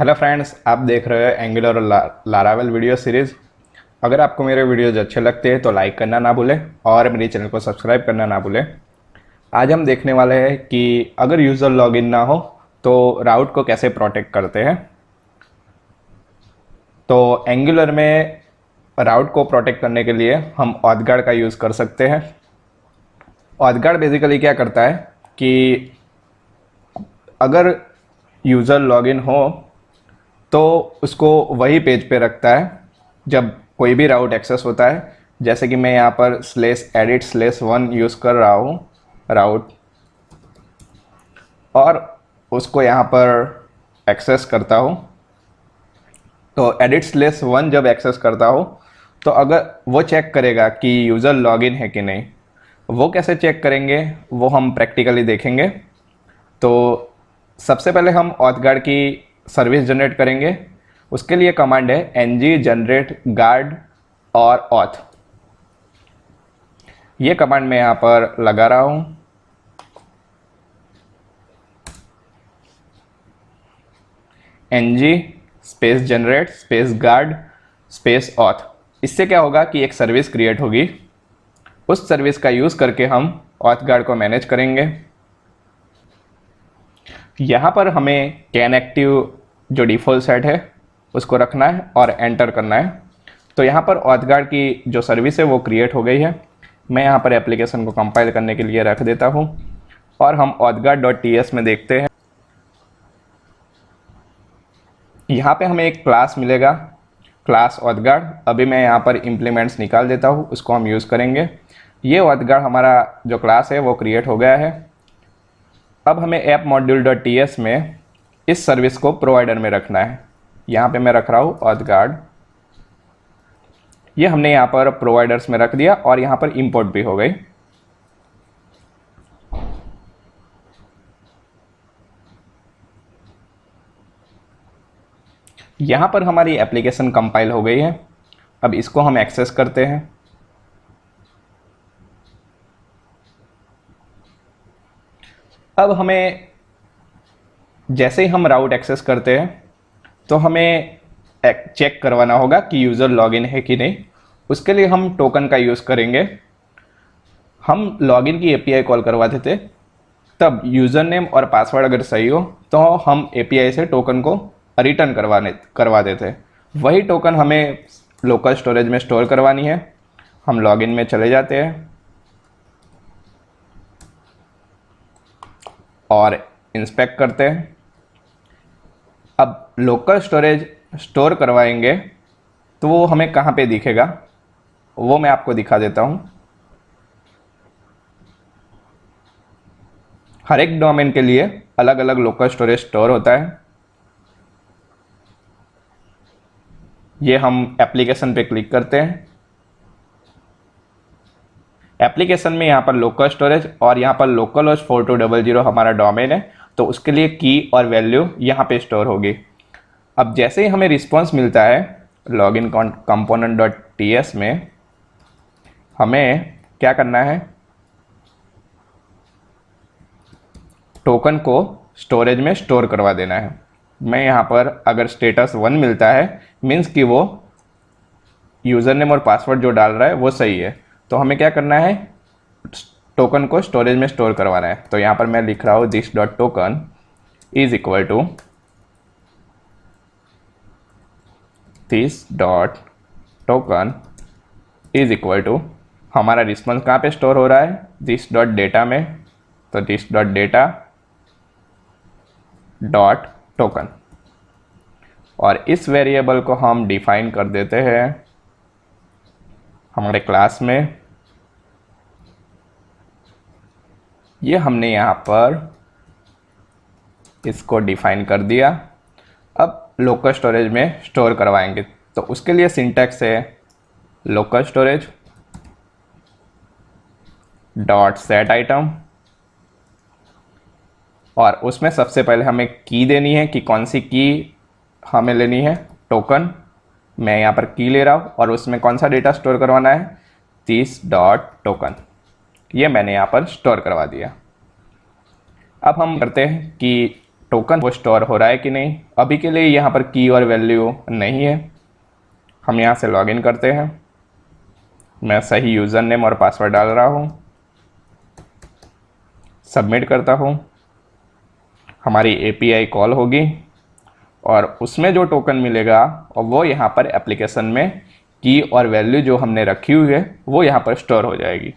Hello friends, आप देख रहे हो एंगुलर और लारावेल वीडियो सीरीज़। अगर आपको मेरे वीडियोज अच्छे लगते हैं तो लाइक करना ना भूलें और मेरे चैनल को सब्सक्राइब करना ना भूलें। आज हम देखने वाले हैं कि अगर यूज़र लॉगिन ना हो तो राउट को कैसे प्रोटेक्ट करते हैं। तो एंगुलर में राउट को प्रोटेक्ट करने के लिए हम ऑथ गार्ड का यूज़ कर सकते हैं। ऑथ गार्ड बेसिकली क्या करता है कि अगर यूज़र लॉगिन हो तो उसको वही पेज पे रखता है जब कोई भी राउट एक्सेस होता है। जैसे कि मैं यहाँ पर /edit/1 यूज़ कर रहा हूँ राउट, और उसको यहाँ पर एक्सेस करता हूँ। तो edit/1 जब एक्सेस करता हूँ तो अगर वो चेक करेगा कि यूज़र लॉगिन है कि नहीं। वो कैसे चेक करेंगे वो हम प्रैक्टिकली देखेंगे। तो सबसे पहले हम ऑथ गार्ड की सर्विस जनरेट करेंगे। उसके लिए कमांड है ng जनरेट गार्ड और ऑथ। ये कमांड मैं यहाँ पर लगा रहा हूँ। ng space generate space guard space auth. इससे क्या होगा कि एक सर्विस क्रिएट होगी। उस सर्विस का यूज़ करके हम ऑथ गार्ड को मैनेज करेंगे। यहाँ पर हमें कैन एक्टिव जो डिफ़ॉल्ट सेट है उसको रखना है और एंटर करना है। तो यहाँ पर ऑथ गार्ड की जो सर्विस है वो क्रिएट हो गई है। मैं यहाँ पर एप्लीकेशन को कंपाइल करने के लिए रख देता हूँ और हम authguard.ts में देखते हैं। यहाँ पे हमें एक क्लास मिलेगा, क्लास ऑथ गार्ड। अभी मैं यहाँ पर इम्प्लीमेंट्स निकाल देता हूँ, उसको हम यूज़ करेंगे। ये ऑथ गार्ड हमारा जो क्लास है वो क्रिएट हो गया है। अब हमें ऐप मॉड्यूल.ts में इस सर्विस को प्रोवाइडर में रखना है। यहाँ पे मैं रख रहा हूँ ऑथ गार्ड। ये हमने यहाँ पर प्रोवाइडर्स में रख दिया और यहाँ पर इंपोर्ट भी हो गई। यहाँ पर हमारी एप्लीकेशन कंपाइल हो गई है। अब इसको हम एक्सेस करते हैं। अब हमें जैसे ही हम राउट एक्सेस करते हैं तो हमें चेक करवाना होगा कि यूज़र लॉगिन है कि नहीं। उसके लिए हम टोकन का यूज़ करेंगे। हम लॉगिन की एपीआई कॉल करवाते थे, तब यूज़र नेम और पासवर्ड अगर सही हो तो हम एपीआई से टोकन को रिटर्न करवा देते। वही टोकन हमें लोकल स्टोरेज में स्टोर करवानी है। हम लॉगिन में चले जाते हैं और इंस्पेक्ट करते हैं। अब लोकल स्टोरेज स्टोर करवाएंगे तो वो हमें कहाँ पे दिखेगा वो मैं आपको दिखा देता हूँ। हर एक डोमेन के लिए अलग अलग लोकल स्टोरेज स्टोर होता है। ये हम एप्लीकेशन पे क्लिक करते हैं। एप्लीकेशन में यहाँ पर लोकल स्टोरेज और यहाँ पर लोकल होस्ट 4200 हमारा डोमेन है, तो उसके लिए की और वैल्यू यहाँ पे स्टोर होगी। अब जैसे ही हमें रिस्पॉन्स मिलता है लॉगिन component.ts में, हमें क्या करना है, टोकन को स्टोरेज में स्टोर करवा देना है। मैं यहाँ पर अगर स्टेटस 1 मिलता है मीन्स कि वो यूज़र नेम और पासवर्ड जो डाल रहा है वो सही है। तो हमें क्या करना है, टोकन को स्टोरेज में स्टोर करवाना है। तो यहाँ पर मैं लिख रहा हूँ this.token is equal to this.token is equal to, हमारा रिस्पॉन्स कहाँ पे स्टोर हो रहा है, this.data में। तो this.data.token, और इस वेरिएबल को हम डिफाइन कर देते हैं हमारे क्लास में। ये हमने यहाँ पर इसको डिफाइन कर दिया। अब लोकल स्टोरेज में स्टोर करवाएंगे तो उसके लिए सिंटैक्स है local storage dot set item, और उसमें सबसे पहले हमें की देनी है कि कौन सी की हमें लेनी है, टोकन। मैं यहाँ पर की ले रहा हूँ और उसमें कौन सा डेटा स्टोर करवाना है, this.token। ये मैंने यहाँ पर स्टोर करवा दिया। अब हम करते हैं कि टोकन वो स्टोर हो रहा है कि नहीं। अभी के लिए यहाँ पर की और वैल्यू नहीं है। हम यहाँ से लॉगिन करते हैं। मैं सही यूज़र नेम और पासवर्ड डाल रहा हूँ, सबमिट करता हूँ। हमारी एपीआई कॉल होगी और उसमें जो टोकन मिलेगा और वो यहाँ पर एप्लीकेशन में की और वैल्यू जो हमने रखी हुई है वो यहाँ पर स्टोर हो जाएगी।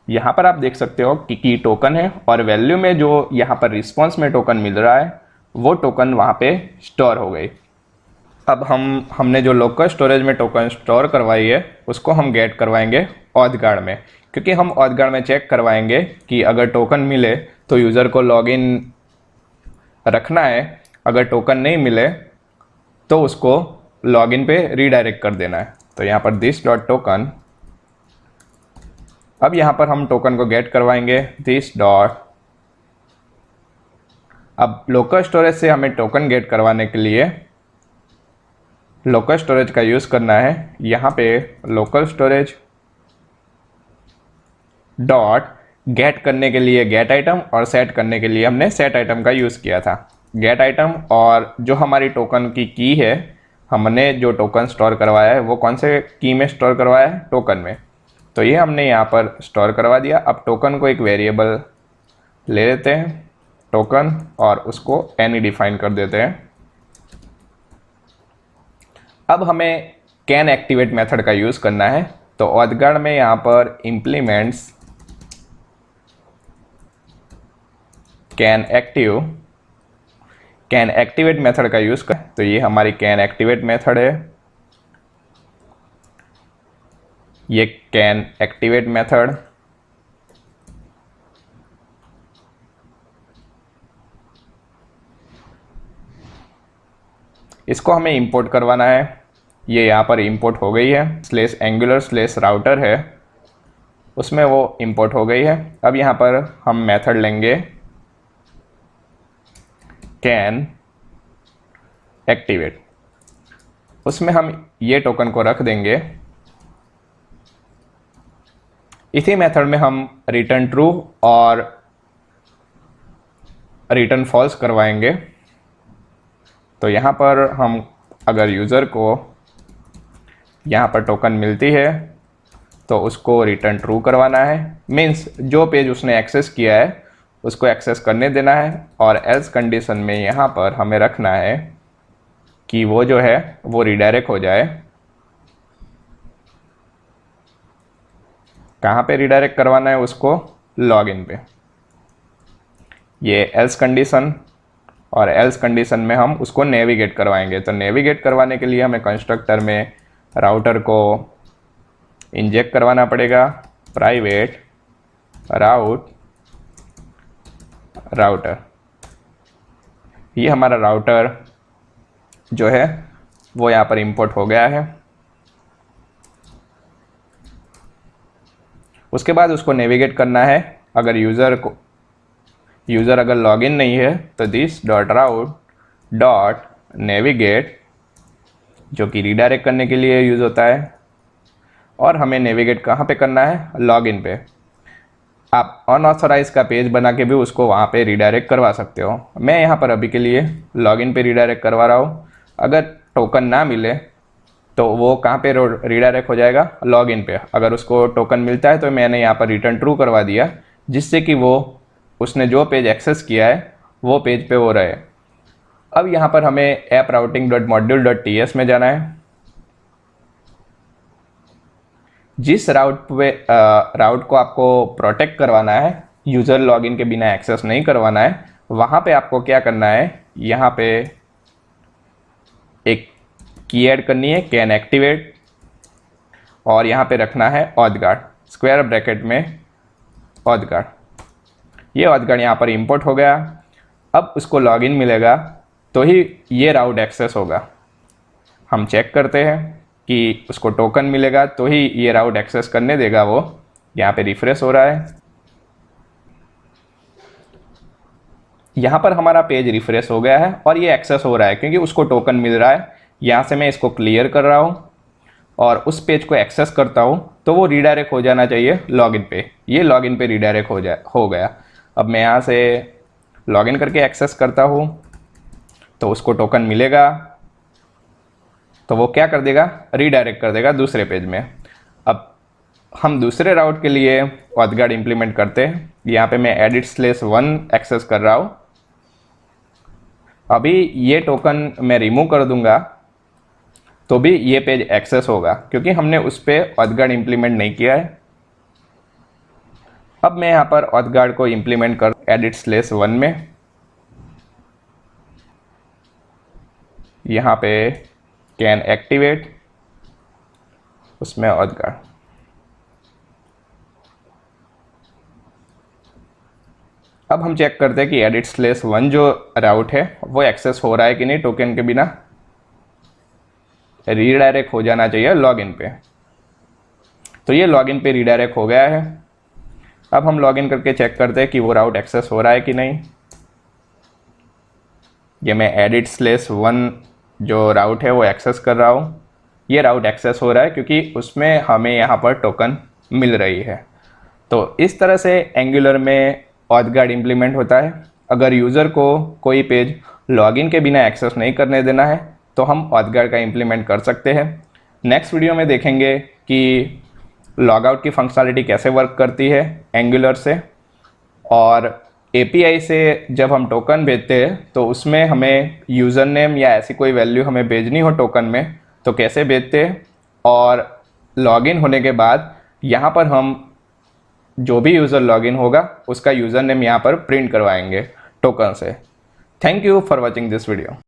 यहाँ पर आप देख सकते हो कि की टोकन है और वैल्यू में जो यहाँ पर रिस्पॉन्स में टोकन मिल रहा है वो टोकन वहाँ पे स्टोर हो गई। अब हमने जो लोकल स्टोरेज में टोकन स्टोर करवाई है उसको हम गेट करवाएंगे ऑथगार्ड में, क्योंकि हम ऑथगार्ड में चेक करवाएंगे कि अगर टोकन मिले तो यूज़र को लॉगिन रखना है, अगर टोकन नहीं मिले तो उसको लॉगिन पे रीडायरेक्ट कर देना है। तो यहाँ पर दिस डॉट टोकन, अब यहाँ पर हम टोकन को गेट करवाएंगे दिस डॉट। अब लोकल स्टोरेज से हमें टोकन गेट करवाने के लिए लोकल स्टोरेज का यूज़ करना है। यहाँ पे लोकल स्टोरेज डॉट गेट करने के लिए गेट आइटम और सेट करने के लिए हमने सेट आइटम का यूज़ किया था। गेट आइटम और जो हमारी टोकन की है, हमने जो टोकन स्टोर करवाया है वो कौन से की में स्टोर करवाया है, टोकन में। तो ये हमने यहाँ पर स्टोर करवा दिया। अब टोकन को एक वेरिएबल ले लेते हैं टोकन और उसको एनी डिफाइन कर देते हैं। अब हमें कैन एक्टिवेट मेथड का यूज़ करना है। तो ऑथगार्ड में यहाँ पर इम्प्लीमेंट्स कैन एक्टिवेट मेथड का यूज़ कर। तो ये हमारी कैन एक्टिवेट मेथड है, ये कैन एक्टिवेट मेथड। इसको हमें इंपोर्ट करवाना है। ये यहाँ पर इंपोर्ट हो गई है, /angular/router है, उसमें वो इंपोर्ट हो गई है। अब यहाँ पर हम मेथड लेंगे कैन एक्टिवेट, उसमें हम ये टोकन को रख देंगे। इसी मेथड में हम रिटर्न ट्रू और रिटर्न फॉल्स करवाएंगे। तो यहाँ पर हम अगर यूज़र को यहाँ पर टोकन मिलती है तो उसको रिटर्न ट्रू करवाना है, मीन्स जो पेज उसने एक्सेस किया है उसको एक्सेस करने देना है। और एल्स कंडीशन में यहाँ पर हमें रखना है कि वो जो है वो रिडायरेक्ट हो जाए। कहाँ पे रिडायरेक्ट करवाना है उसको, लॉगिन पे। ये एल्स कंडीशन, और एल्स कंडीशन में हम उसको नेविगेट करवाएंगे। तो नेविगेट करवाने के लिए हमें कंस्ट्रक्टर में राउटर को इंजेक्ट करवाना पड़ेगा, प्राइवेट राउटर। ये हमारा राउटर जो है वो यहाँ पर इंपोर्ट हो गया है। उसके बाद उसको नेविगेट करना है। अगर यूज़र अगर लॉगिन नहीं है तो this dot route dot navigate, जो कि रीडायरेक्ट करने के लिए यूज़ होता है। और हमें नेविगेट कहाँ पे करना है, लॉगिन पे। आप अनऑथराइज का पेज बना के भी उसको वहाँ पे रीडायरेक्ट करवा सकते हो। मैं यहाँ पर अभी के लिए लॉगिन पे रीडायरेक्ट करवा रहा हूँ। अगर टोकन ना मिले तो वो कहाँ पे रीडायरेक्ट हो जाएगा, लॉगिन पे। अगर उसको टोकन मिलता है तो मैंने यहाँ पर रिटर्न ट्रू करवा दिया, जिससे कि वो उसने जो पेज एक्सेस किया है वो पेज पे वो रहे। अब यहाँ पर हमें ऐप routing.module.ts में जाना है। जिस राउट को आपको प्रोटेक्ट करवाना है, यूज़र लॉगिन के बिना एक्सेस नहीं करवाना है, वहाँ पे आपको क्या करना है, यहाँ पे एक की ऐड करनी है कैन एक्टिवेट, और यहाँ पे रखना है ऑथगार्ड, स्क्वायर ब्रैकेट में ऑथगार्ड। ये ऑथगार्ड यहाँ पर इंपोर्ट हो गया। अब उसको लॉगिन मिलेगा तो ही ये राउट एक्सेस होगा। हम चेक करते हैं कि उसको टोकन मिलेगा तो ही ये राउट एक्सेस करने देगा वो। यहाँ पे रिफ्रेश हो रहा है, यहाँ पर हमारा पेज रिफ्रेश हो गया है और ये एक्सेस हो रहा है क्योंकि उसको टोकन मिल रहा है। यहाँ से मैं इसको क्लियर कर रहा हूँ और उस पेज को एक्सेस करता हूँ तो वो रीडायरेक्ट हो जाना चाहिए लॉगिन पे। ये लॉगिन पे रीडायरेक्ट हो गया। अब मैं यहाँ से लॉगिन करके एक्सेस करता हूँ तो उसको टोकन मिलेगा, तो वो क्या कर देगा, रीडायरेक्ट कर देगा दूसरे पेज में। अब हम दूसरे राउट के लिए ऑथगार्ड इंप्लीमेंट करते हैं। यहाँ पे मैं edit/1 एक्सेस कर रहा हूँ। अभी ये टोकन मैं रिमूव कर दूंगा तो भी ये पेज एक्सेस होगा क्योंकि हमने उस पर ऑथगार्ड इंप्लीमेंट नहीं किया है। अब मैं यहाँ पर ऑथगार्ड को इंप्लीमेंट कर edit/1 में, यहाँ पे कैन एक्टिवेट, उसमें ऑथगार्ड। अब हम चेक करते हैं कि edit/1 जो राउट है वो एक्सेस हो रहा है कि नहीं। टोकन के बिना रीडायरेक्ट हो जाना चाहिए लॉगिन पे, तो ये लॉगिन पे रीडायरेक्ट हो गया है। अब हम लॉगिन करके चेक करते हैं कि वो राउट एक्सेस हो रहा है कि नहीं। ये मैं edit/1 जो राउट है वो एक्सेस कर रहा हूँ। ये राउट एक्सेस हो रहा है क्योंकि उसमें हमें यहाँ पर टोकन मिल रही है। तो इस तरह से एंगुलर में ऑथगार्ड इंप्लीमेंट होता है। अगर यूज़र को कोई पेज लॉगिन के बिना एक्सेस नहीं करने देना है तो हम ऑथगार्ड का इंप्लीमेंट कर सकते हैं। नेक्स्ट वीडियो में देखेंगे कि लॉगआउट की फंक्शनलिटी कैसे वर्क करती है एंगुलर से, और एपीआई से जब हम टोकन भेजते हैं तो उसमें हमें यूज़र नेम या ऐसी कोई वैल्यू हमें भेजनी हो टोकन में तो कैसे भेजते हैं, और लॉगिन होने के बाद यहाँ पर हम जो भी यूज़र लॉगिन होगा उसका यूज़र नेम यहाँ पर प्रिंट करवाएंगे टोकन से। Thank you for watching this video.